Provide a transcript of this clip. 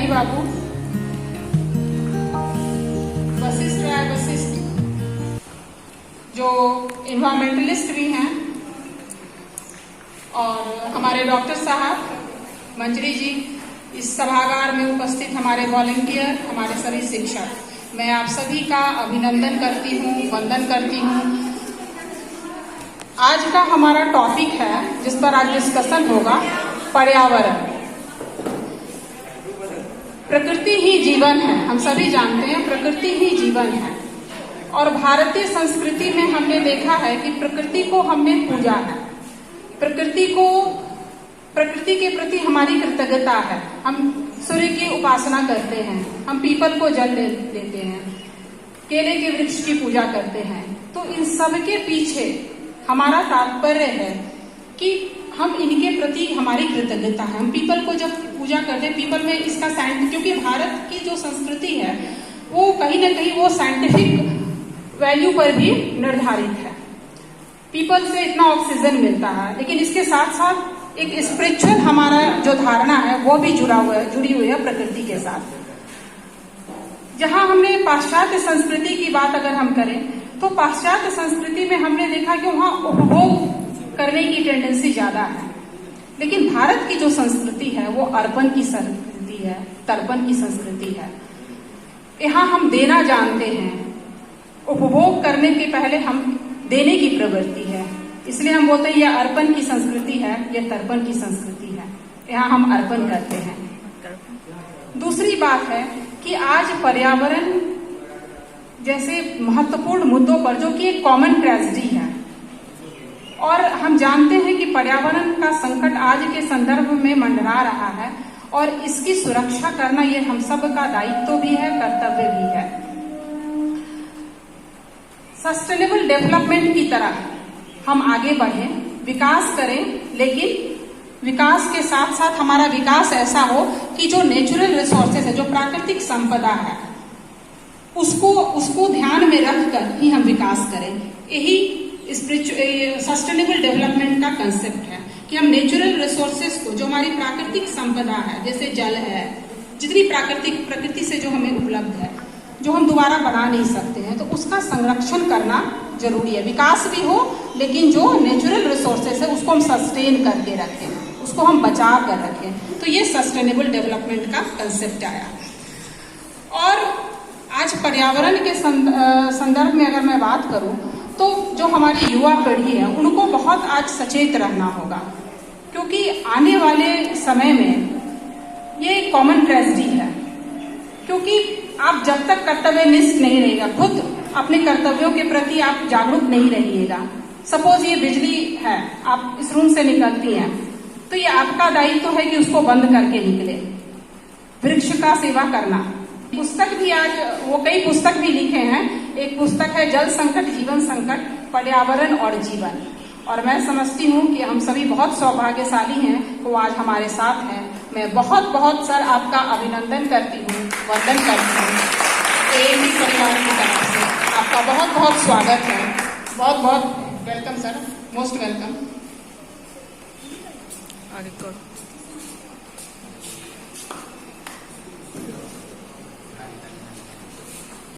बाबू, वशिष्ठ जो इन्वायरमेंटलिस्ट भी हैं, और हमारे डॉक्टर साहब मंजरी जी, इस सभागार में उपस्थित हमारे वॉलंटियर, हमारे सभी शिक्षक, मैं आप सभी का अभिनंदन करती हूँ, वंदन करती हूँ। आज का हमारा टॉपिक है जिस पर आज डिस्कशन होगा, पर्यावरण। प्रकृति ही जीवन है, हम सभी जानते हैं प्रकृति ही जीवन है। और भारतीय संस्कृति में हमने देखा है कि प्रकृति को हमने पूजा है, प्रकृति के प्रति हमारी कृतज्ञता है। हम सूर्य की उपासना करते हैं, हम पीपल को जल देते हैं, केले के वृक्ष की पूजा करते हैं। तो इन सब के पीछे हमारा तात्पर्य है कि हम इनके प्रति हमारी कृतज्ञता है। हम पीपल को जब पूजा करते हैं, पीपल में इसका क्योंकि भारत की जो संस्कृति है वो कहीं ना कहीं वो साइंटिफिक वैल्यू पर भी निर्धारित है। पीपल से इतना ऑक्सीजन मिलता है, लेकिन इसके साथ साथ एक स्पिरिचुअल हमारा जो धारणा है वो भी जुड़ी हुई है प्रकृति के साथ। जहां हमने पाश्चात्य संस्कृति की बात अगर हम करें तो पाश्चात्य संस्कृति में हमने देखा कि वहां उपभोग करने की टेंडेंसी ज्यादा है, लेकिन भारत की जो संस्कृति है वो अर्पण की संस्कृति है, तर्पण की संस्कृति है। यहाँ हम देना जानते हैं, उपभोग करने के पहले हम देने की प्रवृत्ति है, इसलिए हम बोलते हैं यह अर्पण की संस्कृति है, यह तर्पण की संस्कृति है। यहाँ हम अर्पण करते हैं। दूसरी बात है कि आज पर्यावरण जैसे महत्वपूर्ण मुद्दों पर, जो कि एक कॉमन ट्रेजेडी है, और हम जानते हैं कि पर्यावरण का संकट आज के संदर्भ में मंडरा रहा है, और इसकी सुरक्षा करना ये हम सब का दायित्व भी है, कर्तव्य भी है। सस्टेनेबल डेवलपमेंट की तरह हम आगे बढ़ें, विकास करें, लेकिन विकास के साथ साथ हमारा विकास ऐसा हो कि जो नेचुरल रिसोर्सेज है, जो प्राकृतिक संपदा है, उसको ध्यान में रखकर ही हम विकास करें। यही सस्टेनेबल डेवलपमेंट का कंसेप्ट है कि हम नेचुरल रिसोर्सेज को, जो हमारी प्राकृतिक संपदा है, जैसे जल है, जितनी प्रकृति से जो हमें उपलब्ध है, जो हम दोबारा बना नहीं सकते हैं, तो उसका संरक्षण करना जरूरी है। विकास भी हो, लेकिन जो नेचुरल रिसोर्सेज है उसको हम सस्टेन करके रखें, उसको हम बचा कर रखें। तो ये सस्टेनेबल डेवलपमेंट का कंसेप्ट आया। और आज पर्यावरण के संदर्भ में अगर मैं बात करूं तो जो हमारी युवा पीढ़ी है उनको बहुत आज सचेत रहना होगा, क्योंकि आने वाले समय में ये कॉमन ट्रेजेडी है। क्योंकि आप जब तक कर्तव्यनिष्ठ नहीं रहेगा, खुद अपने कर्तव्यों के प्रति आप जागरूक नहीं रहिएगा। सपोज ये बिजली है, आप इस रूम से निकलती हैं, तो ये आपका दायित्व है कि उसको बंद करके निकले। वृक्ष का सेवा करना, पुस्तक भी आज वो कई पुस्तक भी लिखे हैं। एक पुस्तक है जल संकट जीवन संकट, पर्यावरण और जीवन। और मैं समझती हूँ कि हम सभी बहुत सौभाग्यशाली हैं, वो आज हमारे साथ हैं। मैं बहुत बहुत सर आपका अभिनंदन करती हूँ, वंदन करती हूँ। एएमसी परिवार की तरफ से आपका बहुत बहुत स्वागत है, बहुत बहुत वेलकम सर, मोस्ट वेलकम। आगे करो।